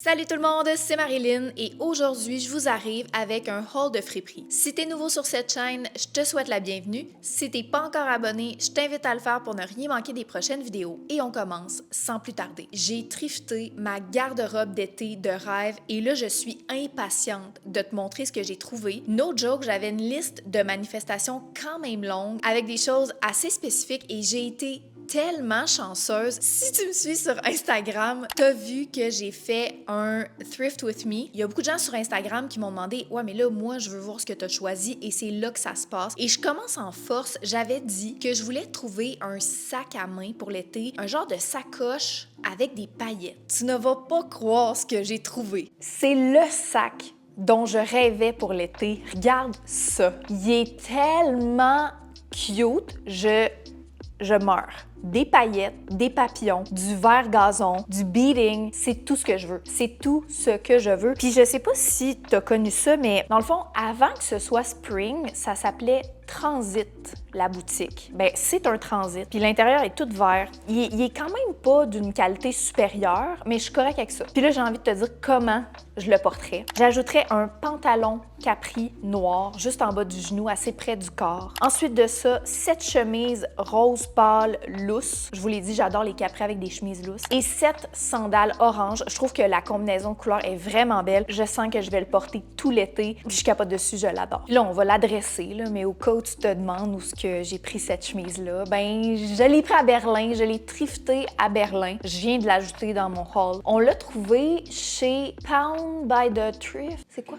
Salut tout le monde, c'est Marilyn et aujourd'hui je vous arrive avec un haul de friperie. Si t'es nouveau sur cette chaîne, je te souhaite la bienvenue. Si t'es pas encore abonné, je t'invite à le faire pour ne rien manquer des prochaines vidéos et on commence sans plus tarder. J'ai thrifté ma garde-robe d'été de rêve et là je suis impatiente de te montrer ce que j'ai trouvé. No joke, j'avais une liste de manifestations quand même longue avec des choses assez spécifiques et j'ai été tellement chanceuse. Si tu me suis sur Instagram, t'as vu que j'ai fait un Thrift With Me. Il y a beaucoup de gens sur Instagram qui m'ont demandé « Ouais, mais là, moi, je veux voir ce que t'as choisi et c'est là que ça se passe. » Et je commence en force. J'avais dit que je voulais trouver un sac à main pour l'été, un genre de sacoche avec des paillettes. Tu ne vas pas croire ce que j'ai trouvé. C'est le sac dont je rêvais pour l'été. Regarde ça. Il est tellement cute. Je meurs. Des paillettes, des papillons, du vert gazon, du beading, c'est tout ce que je veux. C'est tout ce que je veux. Puis je sais pas si t'as connu ça, mais dans le fond, avant que ce soit Spring, ça s'appelait Transit, la boutique. Ben, c'est un transit, puis l'intérieur est tout vert. Il est quand même pas d'une qualité supérieure, mais je suis correcte avec ça. Puis là, j'ai envie de te dire comment je le porterais. J'ajouterais un pantalon capri noir, juste en bas du genou, assez près du corps. Ensuite de ça, cette chemise rose pâle lousse. Je vous l'ai dit, j'adore les capris avec des chemises lousses. Et 7 sandales orange. Je trouve que la combinaison de couleurs est vraiment belle. Je sens que je vais le porter tout l'été. Puis je capote dessus, je l'adore. Là, on va l'adresser, là, mais au cas où tu te demandes où est-ce que j'ai pris cette chemise-là, ben, je l'ai pris à Berlin. Je l'ai thrifté à Berlin. Je viens de l'ajouter dans mon haul. On l'a trouvé chez Pound by the Thrift. C'est quoi?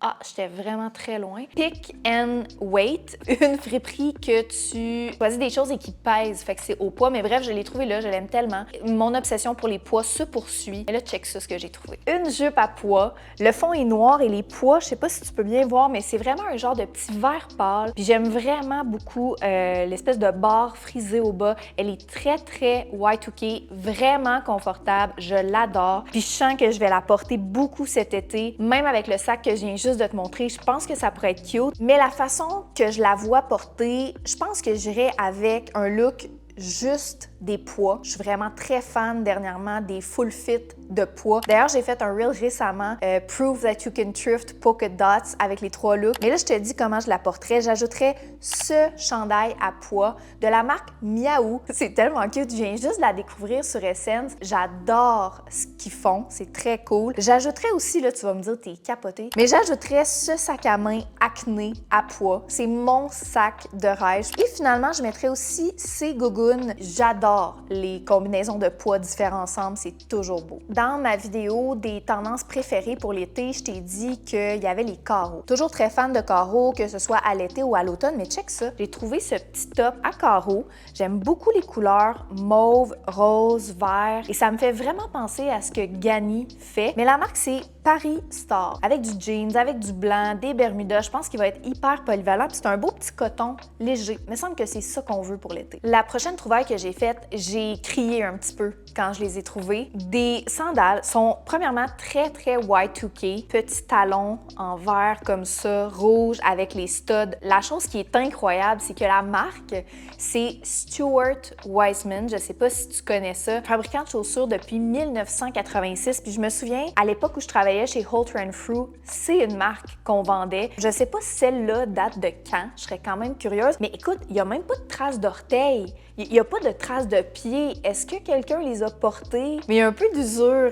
Ah, j'étais vraiment très loin. Pick and Wait, une friperie que tu choisis des choses et qui pèsent, fait que c'est au poids. Mais bref, je l'ai trouvé là, je l'aime tellement. Mon obsession pour les poids se poursuit. Et là, check ça, ce que j'ai trouvé. Une jupe à pois. Le fond est noir et les pois, je sais pas si tu peux bien voir, mais c'est vraiment un genre de petit vert pâle. Puis j'aime vraiment beaucoup l'espèce de barre frisée au bas. Elle est très, très Y2K, vraiment confortable. Je l'adore. Puis je sens que je vais la porter beaucoup cet été, même avec le sac que je viens juste de te montrer. Je pense que ça pourrait être cute, mais la façon que je la vois porter, je pense que j'irais avec un look juste des pois. Je suis vraiment très fan dernièrement des full fit de pois. D'ailleurs, j'ai fait un reel récemment, Prove that you can thrift polka dots avec les 3 looks. Mais là, je te dis comment je la porterais. J'ajouterais ce chandail à pois de la marque Miaou. C'est tellement cute. Je viens juste de la découvrir sur Essence. J'adore ce qu'ils font. C'est très cool. J'ajouterais aussi, là, tu vas me dire, t'es capoté, mais j'ajouterais ce sac à main Acné à pois. C'est mon sac de rêve. Et finalement, je mettrais aussi ces gougounes. J'adore les combinaisons de poids différents ensemble, c'est toujours beau. Dans ma vidéo des tendances préférées pour l'été, je t'ai dit qu'il y avait les carreaux. Toujours très fan de carreaux, que ce soit à l'été ou à l'automne, mais check ça. J'ai trouvé ce petit top à carreaux. J'aime beaucoup les couleurs mauve, rose, vert, et ça me fait vraiment penser à ce que Ganni fait. Mais la marque, c'est Paris Star, avec du jeans, avec du blanc, des bermudas. Je pense qu'il va être hyper polyvalent. C'est un beau petit coton léger. Il me semble que c'est ça qu'on veut pour l'été. La prochaine trouvaille que j'ai faite, j'ai crié un petit peu quand je les ai trouvées. Des sandales sont premièrement très, très Y2K. Petits talons en vert comme ça, rouge avec les studs. La chose qui est incroyable, c'est que la marque, c'est Stuart Weitzman. Je sais pas si tu connais ça. Fabricant de chaussures depuis 1986. Puis je me souviens, à l'époque où je travaillais chez Holt Renfrew, c'est une marque qu'on vendait. Je sais pas si celle-là date de quand. Je serais quand même curieuse. Mais écoute, il y a même pas de traces d'orteils. Il n'y a pas de traces de pieds. Est-ce que quelqu'un les a portés? Mais il y a un peu d'usure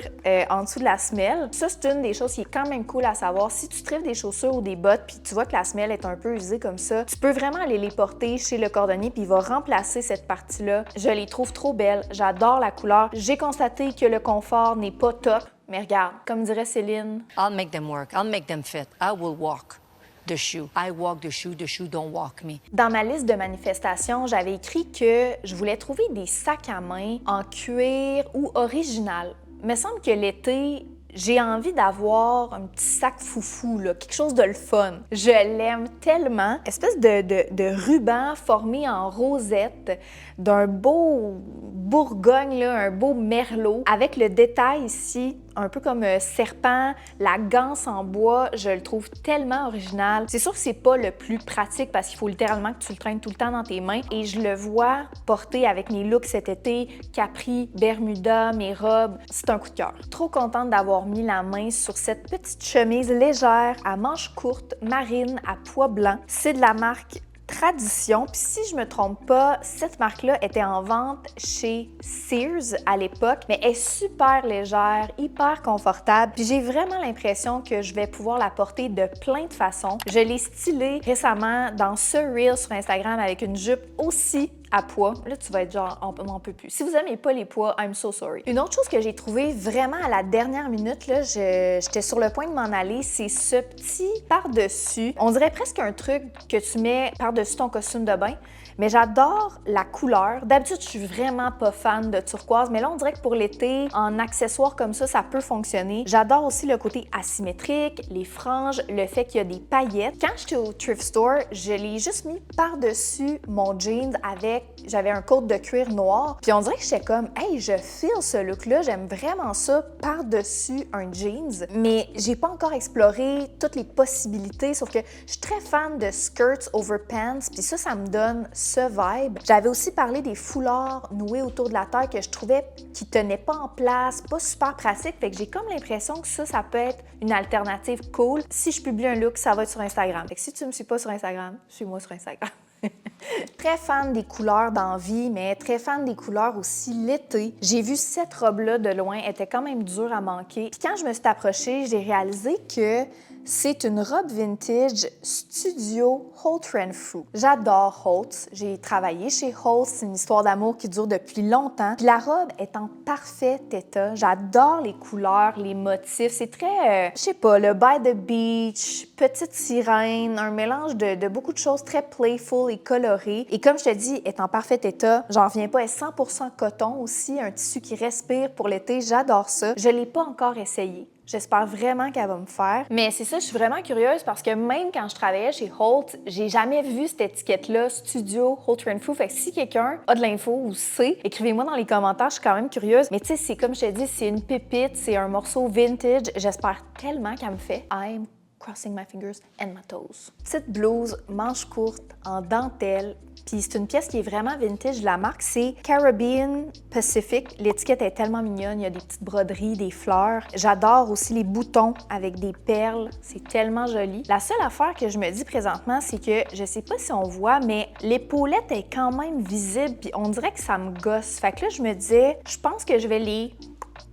en dessous de la semelle. Ça, c'est une des choses qui est quand même cool à savoir. Si tu traites des chaussures ou des bottes puis tu vois que la semelle est un peu usée comme ça, tu peux vraiment aller les porter chez le cordonnier puis il va remplacer cette partie-là. Je les trouve trop belles. J'adore la couleur. J'ai constaté que le confort n'est pas top. Mais regarde, comme dirait Céline, I'll make them work. I'll make them fit. I will walk the shoe. I walk the shoe don't walk me. Dans ma liste de manifestations, j'avais écrit que je voulais trouver des sacs à main en cuir ou original. Il me semble que l'été, j'ai envie d'avoir un petit sac foufou, là, quelque chose de le fun. Je l'aime tellement. Espèce de ruban formé en rosette, d'un beau Bourgogne, là, un beau merlot, avec le détail ici un peu comme serpent, la ganse en bois, je le trouve tellement original. C'est sûr que c'est pas le plus pratique parce qu'il faut littéralement que tu le traînes tout le temps dans tes mains et je le vois porter avec mes looks cet été, capri, bermuda, mes robes. C'est un coup de cœur. Trop contente d'avoir mis la main sur cette petite chemise légère à manches courtes, marine, à pois blanc. C'est de la marque Tradition. Puis si je me trompe pas, cette marque-là était en vente chez Sears à l'époque, mais elle est super légère, hyper confortable. Puis j'ai vraiment l'impression que je vais pouvoir la porter de plein de façons. Je l'ai stylée récemment dans ce reel sur Instagram avec une jupe aussi à pois. Là, tu vas être genre, on n'en peut plus. Si vous aimez pas les pois, I'm so sorry. Une autre chose que j'ai trouvé vraiment à la dernière minute, là, j'étais sur le point de m'en aller, c'est ce petit par-dessus. On dirait presque un truc que tu mets par-dessus ton costume de bain. Mais j'adore la couleur. D'habitude, je suis vraiment pas fan de turquoise, mais là, on dirait que pour l'été, en accessoire comme ça peut fonctionner. J'adore aussi le côté asymétrique, les franges, le fait qu'il y a des paillettes. Quand j'étais au thrift store, je l'ai juste mis par-dessus mon jeans j'avais un coat de cuir noir. Puis on dirait que j'étais comme, hey, je feel ce look-là, j'aime vraiment ça par-dessus un jeans. Mais j'ai pas encore exploré toutes les possibilités, sauf que je suis très fan de skirts over pants, puis ça me donne ce vibe. J'avais aussi parlé des foulards noués autour de la taille que je trouvais qui tenaient pas en place, pas super pratique, fait que j'ai comme l'impression que ça peut être une alternative cool. Si je publie un look, ça va être sur Instagram. Fait que si tu me suis pas sur Instagram, suis-moi sur Instagram. Très fan des couleurs d'envie, mais très fan des couleurs aussi l'été. J'ai vu cette robe-là de loin, elle était quand même dure à manquer. Puis quand je me suis approchée, j'ai réalisé que c'est une robe vintage studio Holt Renfrew. J'adore Holt. J'ai travaillé chez Holt. C'est une histoire d'amour qui dure depuis longtemps. Puis la robe est en parfait état. J'adore les couleurs, les motifs. C'est très, je sais pas, le by the beach, petite sirène, un mélange de beaucoup de choses très playful et colorées. Et comme je te dis, est en parfait état. J'en reviens pas. Elle est 100% coton aussi, un tissu qui respire pour l'été. J'adore ça. Je l'ai pas encore essayé. J'espère vraiment qu'elle va me faire. Mais c'est ça, je suis vraiment curieuse parce que même quand je travaillais chez Holt, j'ai jamais vu cette étiquette-là, Studio Holt Renfrew. Fait que si quelqu'un a de l'info ou sait, écrivez-moi dans les commentaires, je suis quand même curieuse. Mais tu sais, c'est comme je te dis, c'est une pépite, c'est un morceau vintage. J'espère tellement qu'elle me fait. I'm crossing my fingers and my toes. Petite blouse, manche courte, en dentelle. Puis c'est une pièce qui est vraiment vintage. La marque, c'est Caribbean Pacific. L'étiquette est tellement mignonne. Il y a des petites broderies, des fleurs. J'adore aussi les boutons avec des perles. C'est tellement joli. La seule affaire que je me dis présentement, c'est que je sais pas si on voit, mais l'épaulette est quand même visible. Puis on dirait que ça me gosse. Fait que là, je me disais, je pense que je vais les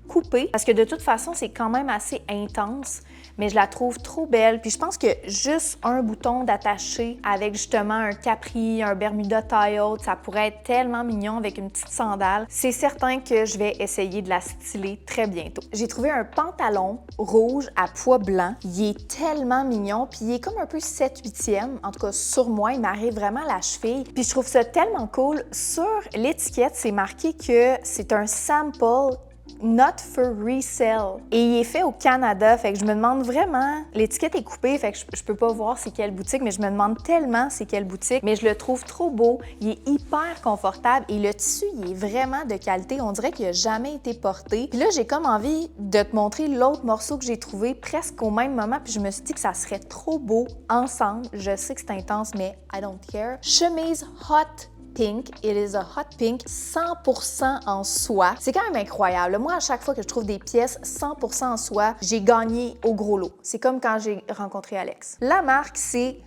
couper parce que de toute façon, c'est quand même assez intense. Mais je la trouve trop belle. Puis je pense que juste un bouton d'attaché avec justement un capri, un bermuda tie-out, ça pourrait être tellement mignon avec une petite sandale. C'est certain que je vais essayer de la styler très bientôt. J'ai trouvé un pantalon rouge à pois blanc. Il est tellement mignon, puis il est comme un peu 7/8e. En tout cas, sur moi, il m'arrive vraiment à la cheville. Puis je trouve ça tellement cool. Sur l'étiquette, c'est marqué que c'est un sample Not for resale. Et il est fait au Canada, fait que je me demande vraiment... L'étiquette est coupée, fait que je peux pas voir c'est quelle boutique, mais je me demande tellement c'est quelle boutique. Mais je le trouve trop beau, il est hyper confortable et le tissu, il est vraiment de qualité. On dirait qu'il a jamais été porté. Puis là, j'ai comme envie de te montrer l'autre morceau que j'ai trouvé presque au même moment, puis je me suis dit que ça serait trop beau ensemble. Je sais que c'est intense, mais I don't care. Chemise hot pink. It is a hot pink 100% en soie. C'est quand même incroyable. Moi, à chaque fois que je trouve des pièces 100% en soie, j'ai gagné au gros lot. C'est comme quand j'ai rencontré Alex. La marque, c'est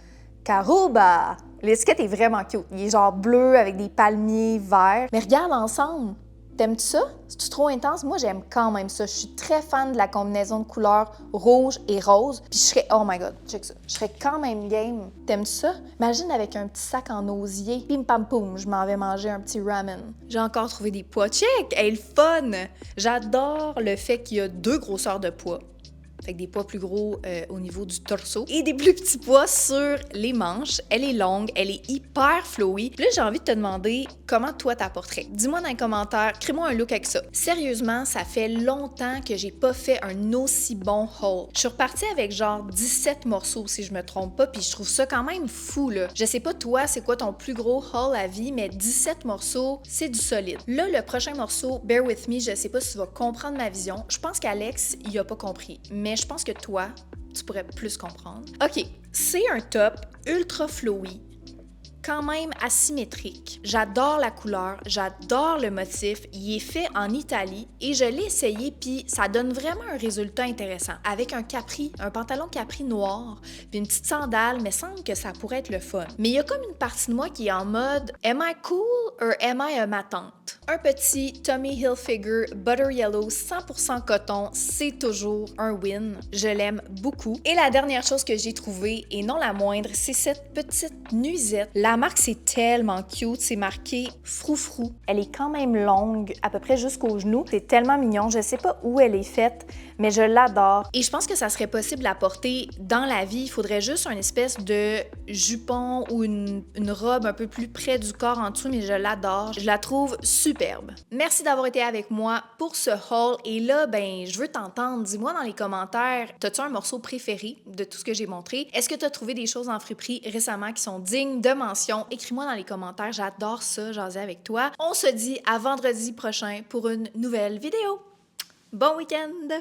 Karuba. L'étiquette est vraiment cute. Il est genre bleu avec des palmiers verts. Mais regarde ensemble. T'aimes-tu ça? C'est-tu trop intense? Moi, j'aime quand même ça. Je suis très fan de la combinaison de couleurs rouge et rose. Puis je serais... Oh my God, check ça. Je serais quand même game. T'aimes ça? Imagine avec un petit sac en osier. Pim pam poum, je m'en vais manger un petit ramen. J'ai encore trouvé des pois. Check! Hey, le fun! J'adore le fait qu'il y a 2 grosseurs de pois. fait que des poids plus gros au niveau du torse et des plus petits poids sur les manches. Elle est longue, elle est hyper flowy. Là, j'ai envie de te demander comment toi t'apporterais. Dis-moi dans les commentaires, crée-moi un look avec ça. Sérieusement, ça fait longtemps que j'ai pas fait un aussi bon haul. Je suis repartie avec genre 17 morceaux si je me trompe pas, puis je trouve ça quand même fou là. Je sais pas toi, c'est quoi ton plus gros haul à vie, mais 17 morceaux, c'est du solide. Là, le prochain morceau, Bear With Me, je sais pas si tu vas comprendre ma vision. Je pense qu'Alex, il a pas compris, mais je pense que toi, tu pourrais plus comprendre. OK, c'est un top ultra flowy, quand même asymétrique. J'adore la couleur, j'adore le motif. Il est fait en Italie et je l'ai essayé puis ça donne vraiment un résultat intéressant. Avec un capri, un pantalon capri noir, puis une petite sandale, mais semble que ça pourrait être le fun. Mais il y a comme une partie de moi qui est en mode Am I cool or am I ma tante? Un petit Tommy Hilfiger Butter Yellow 100% coton, c'est toujours un win. Je l'aime beaucoup. Et la dernière chose que j'ai trouvée, et non la moindre, c'est cette petite nuisette. La marque, c'est tellement cute. C'est marqué Froufrou. Elle est quand même longue, à peu près jusqu'au genou. C'est tellement mignon. Je sais pas où elle est faite, mais je l'adore. Et je pense que ça serait possible à porter dans la vie. Il faudrait juste une espèce de jupon ou une robe un peu plus près du corps en dessous, mais je l'adore. Je la trouve superbe. Merci d'avoir été avec moi pour ce haul. Et là, ben, je veux t'entendre. Dis-moi dans les commentaires, t'as-tu un morceau préféré de tout ce que j'ai montré? Est-ce que tu as trouvé des choses en friperie récemment qui sont dignes de mention? Écris-moi dans les commentaires. J'adore ça, jaser avec toi. On se dit à vendredi prochain pour une nouvelle vidéo. Bon week-end!